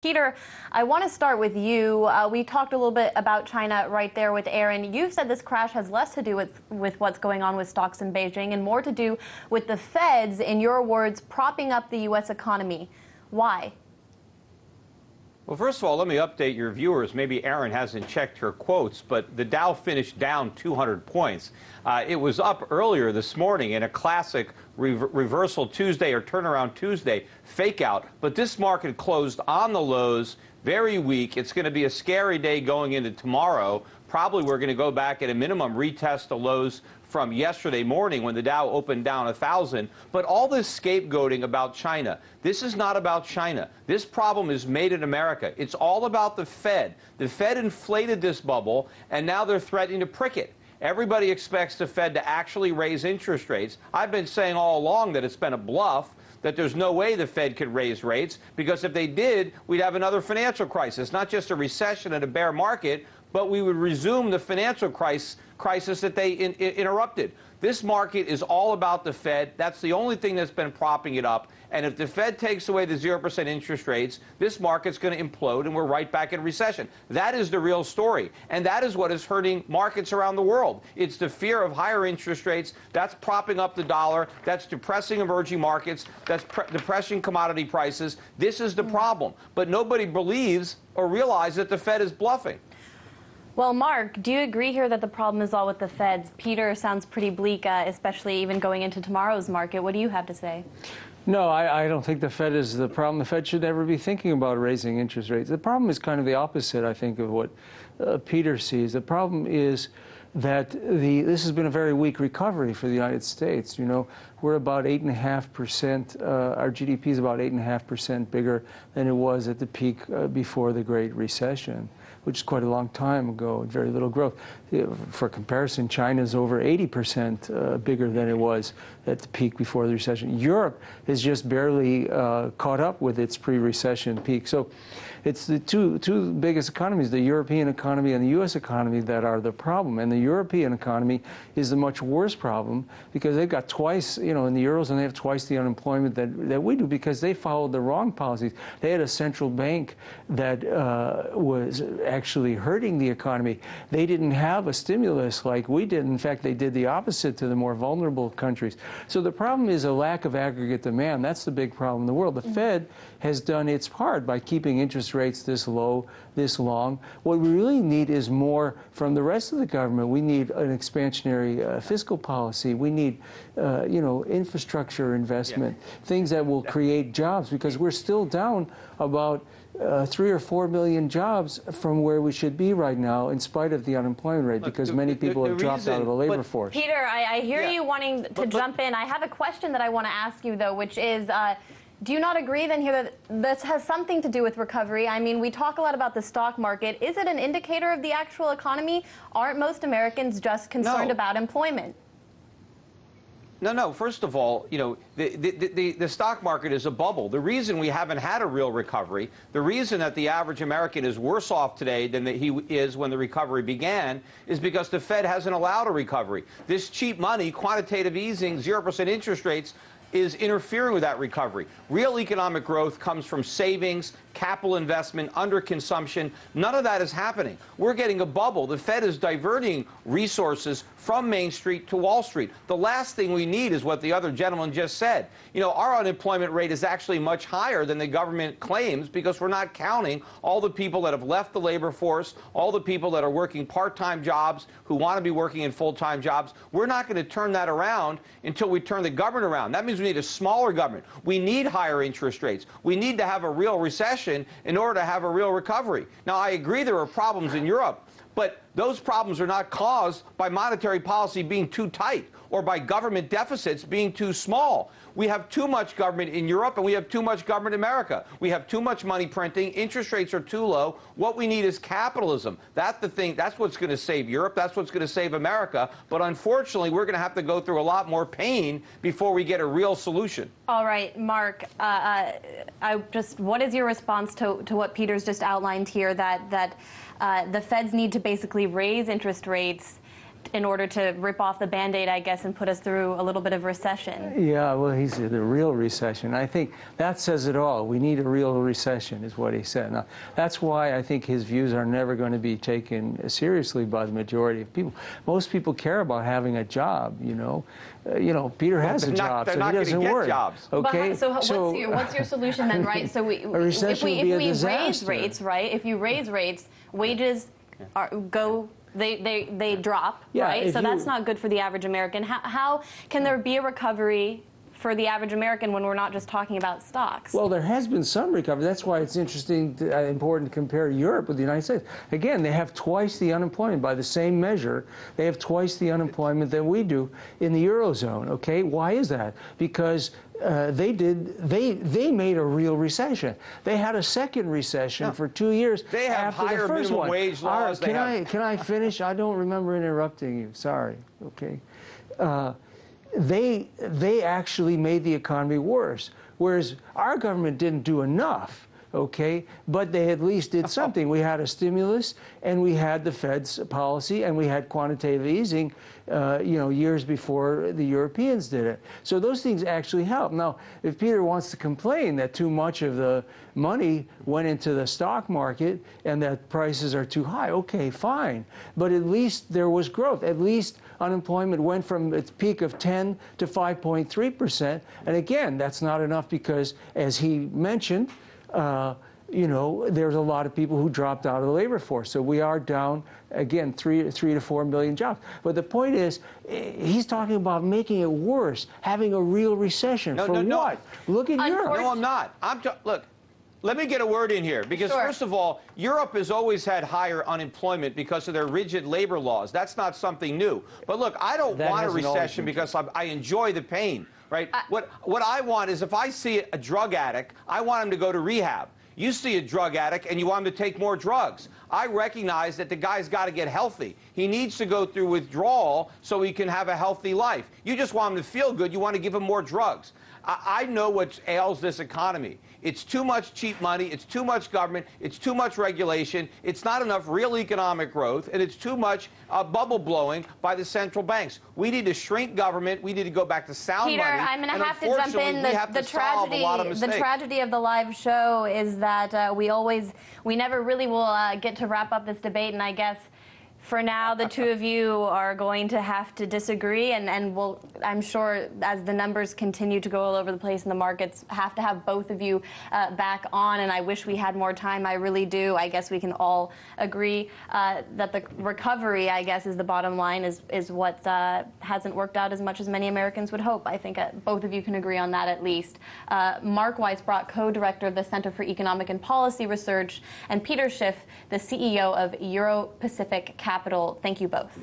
Peter, I want to start with you. We talked a little bit about China right there with Aaron. You've said this crash has less to do with what's going on with stocks in Beijing and more to do with the Feds, in your words, propping up the U.S. economy. Why? Well, first of all, let me update your viewers. Maybe Aaron hasn't checked her quotes, but the Dow finished down 200 points. It was up earlier this morning in a classic reversal Tuesday or turnaround Tuesday fake out. But this market closed on the lows, very weak. It's going to be a scary day going into tomorrow. Probably we're going to go back at a minimum, retest the lows from yesterday morning when the Dow opened down 1,000. But all this scapegoating about China, this is not about China. This problem is made in America. It's all about the Fed. The Fed inflated this bubble, and now they're threatening to prick it. Everybody expects the Fed to actually raise interest rates. I've been saying all along that it's been a bluff, that there's no way the Fed could raise rates, because if they did, we'd have another financial crisis, not just a recession and a bear market, but we would resume the financial crisis that they interrupted. This market is all about the Fed. That's the only thing that's been propping it up. And if the Fed takes away the 0% interest rates, this market's going to implode and we're right back in recession. That is the real story. And that is what is hurting markets around the world. It's the fear of higher interest rates. That's propping up the dollar. That's depressing emerging markets. That's depressing commodity prices. This is the problem. But nobody believes or realizes that the Fed is bluffing. Well, Mark, do you agree here that the problem is all with the Feds? Peter sounds pretty bleak, especially even going into tomorrow's market. What do you have to say? No, I don't think the Fed is the problem. The Fed should never be thinking about raising interest rates. The problem is kind of the opposite, I think, of what Peter sees. The problem is that this has been a very weak recovery for the United States. You know, we're about 8.5%. Our GDP is about 8.5% bigger than it was at the peak before the Great Recession, which is quite a long time ago, and very little growth. For comparison, China's over 80% bigger than it was at the peak before the recession. Europe is just barely caught up with its pre-recession peak. So it's the two biggest economies, the European economy and the U.S. economy, that are the problem. And the European economy is the much worse problem because they've got twice, you know, in the Eurozone, they have twice the unemployment that we do because they followed the wrong policies. They had a central bank that was actually hurting the economy. They didn't have a stimulus like we did. In fact, they did the opposite to the more vulnerable countries. So the problem is a lack of aggregate demand. That's the big problem in the world. The Fed has done its part by keeping interest rates this low, this long. What we really need is more from the rest of the government. We need an expansionary fiscal policy. We need, you know, infrastructure investment, things that will create jobs, because we're still down about 3 or 4 million jobs from where we should be right now, in spite of the unemployment rate, because many people have dropped out of the labor force. Peter, I hear you wanting to jump in. I have a question that I want to ask you, though, which is, do you not agree then here that this has something to do with recovery? I mean, we talk a lot about the stock market. Is it an indicator of the actual economy? Aren't most Americans just concerned about employment? No. First of all, you know, the stock market is a bubble. The reason we haven't had a real recovery, the reason that the average American is worse off today than he is when the recovery began, is because the Fed hasn't allowed a recovery. This cheap money, quantitative easing, 0% interest rates, is interfering with that recovery. Real economic growth comes from savings, capital investment, underconsumption. None of that is happening. We're getting a bubble. The Fed is diverting resources from Main Street to Wall Street. The last thing we need is what the other gentleman just said. You know, our unemployment rate is actually much higher than the government claims, because we're not counting all the people that have left the labor force, all the people that are working part-time jobs who want to be working in full-time jobs. We're not going to turn that around until we turn the government around. That means we need a smaller government. We need higher interest rates. We need to have a real recession in order to have a real recovery. Now, I agree there are problems in Europe, but those problems are not caused by monetary policy being too tight or by government deficits being too small. We have too much government in Europe, and we have too much government in America. We have too much money printing. Interest rates are too low. What we need is capitalism. That's the thing. That's what's going to save Europe. That's what's going to save America. But unfortunately, we're going to have to go through a lot more pain before we get a real solution. All right, Mark, what is your response to what Peter's just outlined here, that the Feds need to basically raise interest rates in order to rip off the Band-Aid, I guess, and put us through a little bit of recession. Yeah, well, he's the real recession. I think that says it all. We need a real recession, is what he said. Now, that's why I think his views are never going to be taken seriously by the majority of people. Most people care about having a job, you know. Peter has a job, so he doesn't worry. Jobs. Okay. But what's your solution then, right? So if we raise rates, right? If you raise rates, wages they drop, yeah, right? So that's not good for the average American. How can there be a recovery for the average American when we're not just talking about stocks? Well, there has been some recovery. That's why it's important to compare Europe with the United States. Again, they have twice the unemployment by the same measure. They have twice the unemployment that we do in the Eurozone. Okay, why is that? Because they made a real recession. They had a second recession for 2 years. They have after higher the first minimum one. wage laws. Can I finish? I don't remember interrupting you. Sorry. Okay. They actually made the economy worse, whereas our government didn't do enough. Okay, but they at least did something. We had a stimulus, and we had the Fed's policy, and we had quantitative easing, years before the Europeans did it. So those things actually help. Now, if Peter wants to complain that too much of the money went into the stock market and that prices are too high, okay, fine. But at least there was growth. At least unemployment went from its peak of 10 to 5.3%. And again, that's not enough because, as he mentioned, there's a lot of people who dropped out of the labor force. So we are down, again, 3 to 4 million jobs. But the point is, he's talking about making it worse, having a real recession. What? Look at Europe. No, I'm not. Look, let me get a word in here. Because, first of all, Europe has always had higher unemployment because of their rigid labor laws. That's not something new. But look, I don't want a recession because I enjoy the pain. Right? What I want is if I see a drug addict, I want him to go to rehab. You see a drug addict and you want him to take more drugs. I recognize that the guy's got to get healthy. He needs to go through withdrawal so he can have a healthy life. You just want him to feel good. You want to give him more drugs. I know what ails this economy. It's too much cheap money. It's too much government. It's too much regulation. It's not enough real economic growth. And it's too much bubble blowing by the central banks. We need to shrink government. We need to go back to sound Peter, money. I'm going to have to jump in. The tragedy of the live show is that we never really will get to wrap up this debate. And I guess for now, the two of you are going to have to disagree, and I'm sure as the numbers continue to go all over the place in the markets, have to have both of you back on, and I wish we had more time. I really do. I guess we can all agree that the recovery, I guess, is the bottom line, is what hasn't worked out as much as many Americans would hope. I think both of you can agree on that at least. Mark Weisbrot, co-director of the Center for Economic and Policy Research, and Peter Schiff, the CEO of Euro-Pacific Capital. Thank you both.